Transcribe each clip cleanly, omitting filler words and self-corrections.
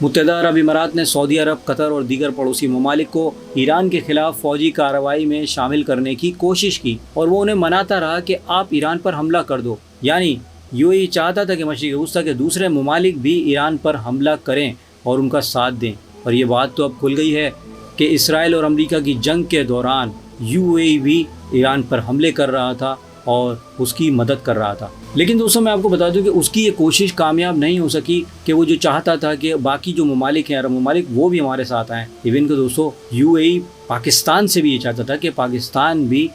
متحدہ عرب امارات نے سعودی عرب، قطر اور دیگر پڑوسی ممالک کو ایران کے خلاف فوجی کارروائی میں شامل کرنے کی کوشش کی اور وہ انہیں مناتا رہا کہ آپ ایران پر حملہ کر دو۔ یعنی UAE چاہتا تھا کہ مشرق وسطیٰ کے دوسرے ممالک بھی ایران پر حملہ کریں اور ان کا ساتھ دیں، اور یہ بات تو اب کھل گئی ہے کہ اسرائیل اور امریکہ کی جنگ کے دوران UAE بھی ایران پر حملے کر رہا تھا اور اس کی مدد کر رہا تھا۔ لیکن دوستوں میں آپ کو بتا دوں کہ اس کی یہ کوشش کامیاب نہیں ہو سکی کہ وہ جو چاہتا تھا کہ باقی جو ممالک ہیں، عرب ممالک، وہ بھی ہمارے ساتھ آئیں۔ ایون کہ دوستوں UAE پاکستان سے بھی یہ چاہتا تھا کہ پاکستان بھی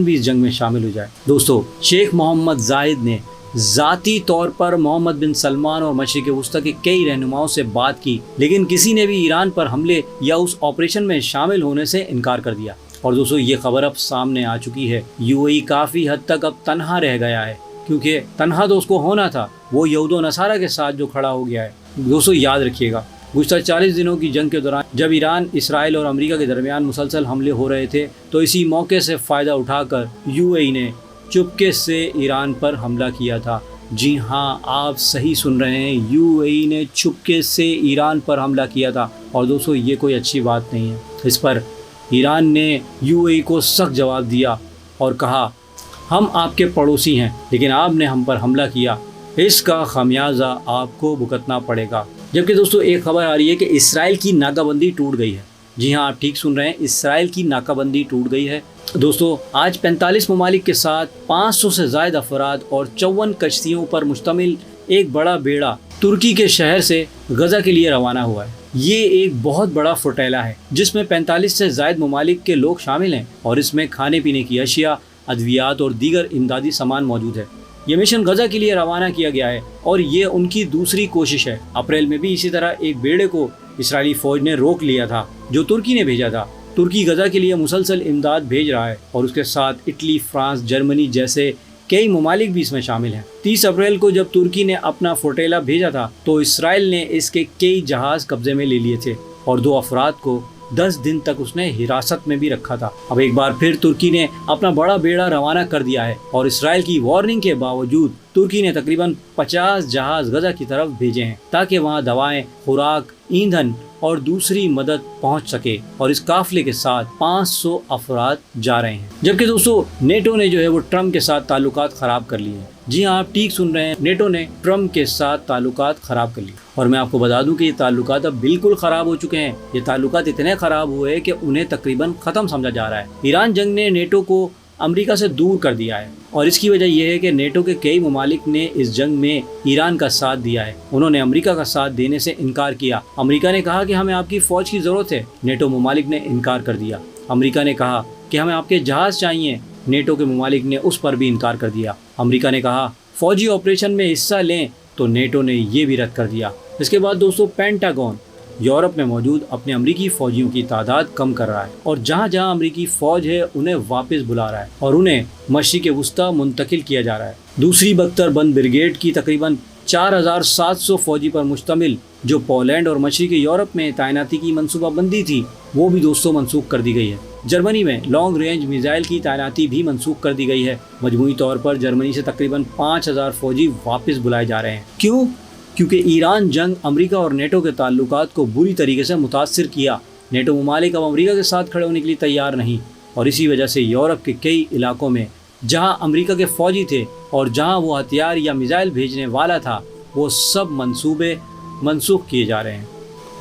اس جنگ میں شامل ہو جائے۔ دوستوں شیخ محمد زاہد نے ذاتی طور پر محمد بن سلمان اور مشرق وسطیٰ کے کئی رہنماؤں سے بات کی، لیکن کسی نے بھی ایران پر حملے یا اس آپریشن میں شامل ہونے سے انکار کر دیا۔ اور دوستوں یہ خبر اب سامنے آ چکی ہے، UAE کافی حد تک اب تنہا رہ گیا ہے، کیونکہ تنہا تو اس کو ہونا تھا، وہ یہود و نصارہ کے ساتھ جو کھڑا ہو گیا ہے۔ دوستوں یاد رکھیے گا، گزشتہ 40 دنوں کی جنگ کے دوران جب ایران، اسرائیل اور امریکہ کے درمیان مسلسل حملے ہو رہے تھے، تو اسی موقع سے فائدہ اٹھا کر UAE نے چپکے سے ایران پر حملہ کیا تھا۔ جی ہاں، آپ صحیح سن رہے ہیں، UAE نے چپکے سے ایران پر حملہ کیا تھا، اور دوستوں یہ کوئی اچھی بات نہیں ہے۔ اس پر ایران نے UAE کو سخت جواب دیا اور کہا ہم آپ کے پڑوسی ہیں، لیکن آپ نے ہم پر حملہ کیا، اس کا خمیازہ آپ کو بھگتنا پڑے گا۔ جبکہ دوستوں ایک خبر آ رہی ہے کہ اسرائیل کی ناکہ بندی ٹوٹ گئی ہے۔ جی ہاں، آپ ٹھیک سن رہے ہیں، اسرائیل کی ناکہ بندی ٹوٹ گئی ہے۔ دوستوں آج 45 ممالک کے ساتھ 500 سے زائد افراد اور 54 کشتیوں پر مشتمل ایک بڑا بیڑا ترکی کے شہر سے غزہ کے لیے روانہ ہوا ہے۔ یہ ایک بہت بڑا فوٹیلا ہے جس میں 45 سے زائد ممالک کے لوگ شامل ہیں، اور اس میں کھانے پینے کی اشیاء، ادویات اور دیگر امدادی سامان موجود ہے۔ یہ مشن غزہ کے لیے روانہ کیا گیا ہے اور یہ ان کی دوسری کوشش ہے۔ اپریل میں بھی اسی طرح ایک بیڑے کو اسرائیلی فوج نے روک لیا تھا جو ترکی نے بھیجا تھا۔ ترکی غزہ کے لیے مسلسل امداد بھیج رہا ہے اور اس کے ساتھ اٹلی، فرانس، جرمنی جیسے کئی ممالک بھی اس میں شامل ہیں۔ 30 اپریل کو جب ترکی نے اپنا فوٹیلا بھیجا تھا تو اسرائیل نے اس کے کئی جہاز قبضے میں لے لیے تھے اور 2 افراد کو 10 دن تک اس نے حراست میں بھی رکھا تھا۔ اب ایک بار پھر ترکی نے اپنا بڑا بیڑا روانہ کر دیا ہے اور اسرائیل کی وارننگ کے باوجود ترکی نے تقریباً 50 جہاز غزہ کی طرف بھیجے ہیں تاکہ وہاں دوائیں، خوراک، ایندھن اور دوسری مدد پہنچ سکے، اور اس قافلے کے ساتھ 500 افراد جا رہے ہیں۔ جبکہ دوستوں نیٹو نے جو ہے وہ ٹرمپ کے ساتھ تعلقات خراب کر لیے ہیں۔ جی ہاں، آپ ٹھیک سن رہے ہیں، نیٹو نے ٹرمپ کے ساتھ تعلقات خراب کر لیے، اور میں آپ کو بتا دوں کہ یہ تعلقات اب بالکل خراب ہو چکے ہیں۔ یہ تعلقات اتنے خراب ہوئے کہ انہیں تقریباً ختم سمجھا جا رہا ہے۔ ایران جنگ نے نیٹو کو امریکہ سے دور کر دیا ہے، اور اس کی وجہ یہ ہے کہ نیٹو کے کئی ممالک نے اس جنگ میں ایران کا ساتھ دیا ہے۔ انہوں نے امریکہ کا ساتھ دینے سے انکار کیا۔ امریکہ نے کہا کہ ہمیں آپ کی فوج کی ضرورت ہے، نیٹو ممالک نے انکار کر دیا۔ امریکہ نے کہا کہ ہمیں آپ کے جہاز چاہیے، نیٹو کے ممالک نے اس پر بھی انکار کر دیا۔ امریکہ نے کہا فوجی آپریشن میں حصہ لیں، تو نیٹو نے یہ بھی رد کر دیا۔ اس کے بعد دوستوں پینٹاگون یورپ میں موجود اپنے امریکی فوجیوں کی تعداد کم کر رہا ہے، اور جہاں جہاں امریکی فوج ہے انہیں واپس بلا رہا ہے اور انہیں مشرق وسطیٰ منتقل کیا جا رہا ہے۔ دوسری بختر بند بریگیڈ کی تقریباً 4700 فوجی پر مشتمل جو پولینڈ اور مشرقی یورپ میں تعیناتی کی منصوبہ بندی تھی، وہ بھی دوستوں منسوخ کر دی گئی ہے۔ جرمنی میں لانگ رینج میزائل کی تعیناتی بھی منسوخ کر دی گئی ہے۔ مجموعی طور پر جرمنی سے تقریباً 5000 فوجی واپس بلائے جا رہے ہیں۔ کیونکہ ایران جنگ امریکہ اور نیٹو کے تعلقات کو بری طریقے سے متاثر کیا۔ نیٹو ممالک اب امریکہ کے ساتھ کھڑے ہونے کے لیے تیار نہیں، اور اسی وجہ سے یورپ کے کئی علاقوں میں جہاں امریکہ کے فوجی تھے اور جہاں وہ ہتھیار یا میزائل بھیجنے والا تھا، وہ سب منصوبے منسوخ کیے جا رہے ہیں۔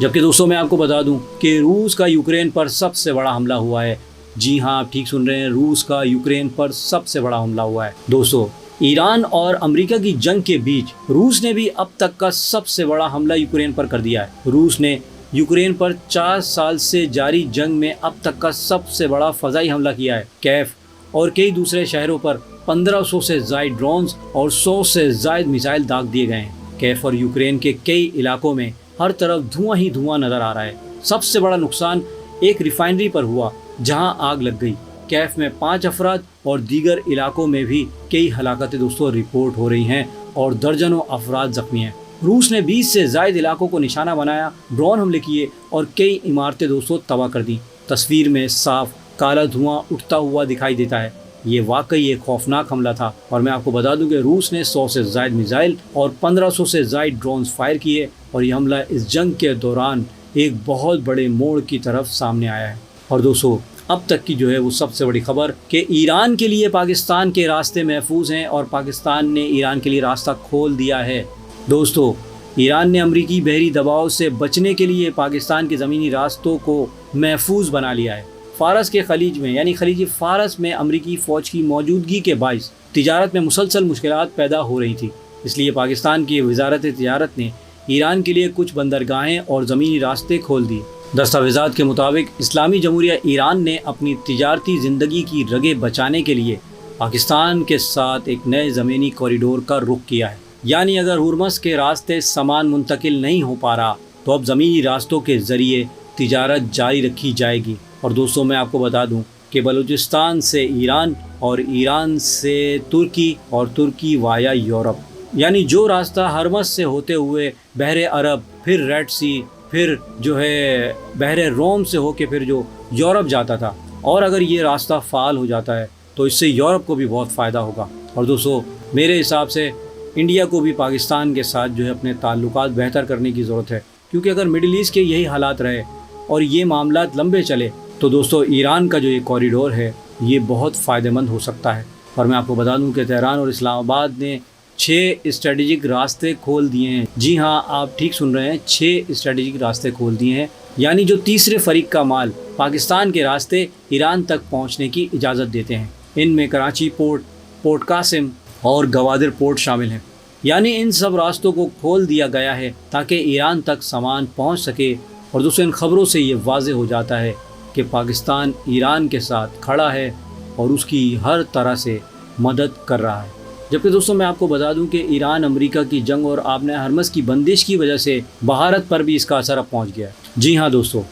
جبکہ دوستوں میں آپ کو بتا دوں کہ روس کا یوکرین پر سب سے بڑا حملہ ہوا ہے۔ جی ہاں، آپ ٹھیک سن رہے ہیں، روس کا یوکرین پر سب سے بڑا حملہ ہوا ہے۔ دوستوں ایران اور امریکہ کی جنگ کے بیچ روس نے بھی اب تک کا سب سے بڑا حملہ یوکرین پر کر دیا ہے۔ روس نے یوکرین پر 4 سال سے جاری جنگ میں اب تک کا سب سے بڑا فضائی حملہ کیا ہے۔ کیف اور کئی دوسرے شہروں پر 1500 سے زائد ڈرونز اور 100 سے زائد میزائل داغ دیے گئے ہیں۔ کیف اور یوکرین کے کئی علاقوں میں ہر طرف دھواں ہی دھواں نظر آ رہا ہے۔ سب سے بڑا نقصان ایک ریفائنری پر ہوا جہاں آگ لگ گئی۔ کیف میں 5 افراد اور دیگر علاقوں میں بھی کئی ہلاکتیں دوستوں رپورٹ ہو رہی ہیں اور درجنوں افراد زخمی ہیں۔ روس نے 20 سے زائد علاقوں کو نشانہ بنایا، ڈرون حملے کیے اور کئی عمارتیں دوستوں تباہ کر دیں۔ تصویر میں صاف کالا دھواں اٹھتا ہوا دکھائی دیتا ہے۔ یہ واقعی ایک خوفناک حملہ تھا، اور میں آپ کو بتا دوں کہ روس نے 100 سے زائد میزائل اور 1500 سے زائد ڈرونز فائر کیے، اور یہ حملہ اس جنگ کے دوران ایک بہت بڑے موڑ کی طرف سامنے آیا ہے۔ اور دوستو، اب تک کی جو ہے وہ سب سے بڑی خبر کہ ایران کے لیے پاکستان کے راستے محفوظ ہیں، اور پاکستان نے ایران کے لیے راستہ کھول دیا ہے۔ دوستو، ایران نے امریکی بحری دباؤ سے بچنے کے لیے پاکستان کے زمینی راستوں کو محفوظ بنا لیا ہے۔ فارس کے خلیج میں یعنی خلیج فارس میں امریکی فوج کی موجودگی کے باعث تجارت میں مسلسل مشکلات پیدا ہو رہی تھی، اس لیے پاکستان کی وزارت تجارت نے ایران کے لیے کچھ بندرگاہیں اور زمینی راستے کھول دیے۔ دستاویزات کے مطابق اسلامی جمہوریہ ایران نے اپنی تجارتی زندگی کی رگیں بچانے کے لیے پاکستان کے ساتھ ایک نئے زمینی کوریڈور کا رخ کیا ہے۔ یعنی اگر ہرمز کے راستے سامان منتقل نہیں ہو پا رہا تو اب زمینی راستوں کے ذریعے تجارت جاری رکھی جائے گی۔ اور دوستوں، میں آپ کو بتا دوں کہ بلوچستان سے ایران اور ایران سے ترکی اور ترکی وایا یورپ، یعنی جو راستہ ہرمز سے ہوتے ہوئے بحر عرب، پھر ریڈ سی، پھر جو ہے بحر روم سے ہو کے پھر جو یورپ جاتا تھا، اور اگر یہ راستہ فعال ہو جاتا ہے تو اس سے یورپ کو بھی بہت فائدہ ہوگا۔ اور دوستو، میرے حساب سے انڈیا کو بھی پاکستان کے ساتھ جو ہے اپنے تعلقات بہتر کرنے کی ضرورت ہے، کیونکہ اگر مڈل ایسٹ کے یہی حالات رہے اور یہ معاملات لمبے چلے تو دوستو ایران کا جو یہ کوریڈور ہے یہ بہت فائدہ مند ہو سکتا ہے۔ اور میں آپ کو بتا دوں کہ تہران اور اسلام آباد نے 6 اسٹریٹجک راستے کھول دیے ہیں۔ جی ہاں، آپ ٹھیک سن رہے ہیں، 6 اسٹریٹجک راستے کھول دیے ہیں، یعنی جو تیسرے فریق کا مال پاکستان کے راستے ایران تک پہنچنے کی اجازت دیتے ہیں۔ ان میں کراچی پورٹ، پورٹ قاسم اور گوادر پورٹ شامل ہیں۔ یعنی ان سب راستوں کو کھول دیا گیا ہے تاکہ ایران تک سامان پہنچ سکے۔ اور دوستوں، ان خبروں سے یہ واضح ہو جاتا ہے کہ پاکستان ایران کے ساتھ کھڑا ہے اور اس کی ہر طرح سے مدد کر رہا ہے۔ جبکہ دوستوں، میں آپ کو بتا دوں کہ ایران امریکہ کی جنگ اور آبِ ہرمز کی بندش کی وجہ سے بھارت پر بھی اس کا اثر اب پہنچ گیا ہے۔ جی ہاں دوستو،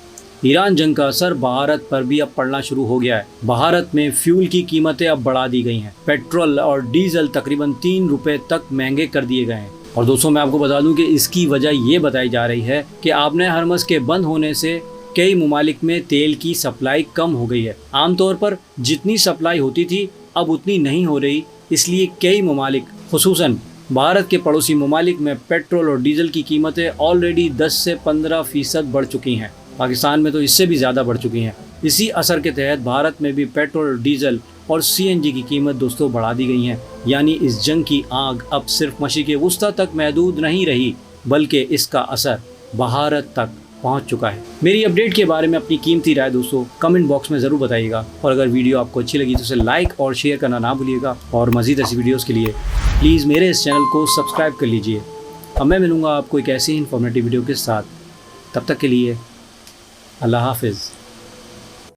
ایران جنگ کا اثر بھارت پر بھی اب پڑنا شروع ہو گیا ہے۔ بھارت میں فیول کی قیمتیں اب بڑھا دی گئی ہیں، پیٹرول اور ڈیزل تقریباً 3 روپے تک مہنگے کر دیے گئے ہیں۔ اور دوستوں، میں آپ کو بتا دوں کہ اس کی وجہ یہ بتائی جا رہی ہے کہ آبِ ہرمز کے بند ہونے سے کئی ممالک میں تیل کی سپلائی کم ہو گئی ہے۔ عام طور پر جتنی سپلائی ہوتی تھی اب اتنی نہیں ہو رہی، اس لیے کئی ممالک خصوصاً بھارت کے پڑوسی ممالک میں پیٹرول اور ڈیزل کی قیمتیں آلریڈی 10 سے 15% بڑھ چکی ہیں۔ پاکستان میں تو اس سے بھی زیادہ بڑھ چکی ہیں۔ اسی اثر کے تحت بھارت میں بھی پیٹرول، ڈیزل اور CNG کی قیمت دوستوں بڑھا دی گئی ہیں۔ یعنی اس جنگ کی آگ اب صرف مشرق وسطیٰ تک محدود نہیں رہی، بلکہ اس کا اثر بھارت تک پہنچ چکا ہے۔ میری اپڈیٹ کے بارے میں اپنی قیمتی رائے دوستوں کمنٹ باکس میں ضرور بتائیے گا، اور اگر ویڈیو آپ کو اچھی لگی تو اسے لائک اور شیئر کرنا نہ بھولیے گا، اور مزید ایسی ویڈیوز کے لیے پلیز میرے اس چینل کو سبسکرائب کر لیجئے۔ اب میں ملوں گا آپ کو ایک ایسی انفارمیٹیو ویڈیو کے ساتھ، تب تک کے لیے اللہ حافظ۔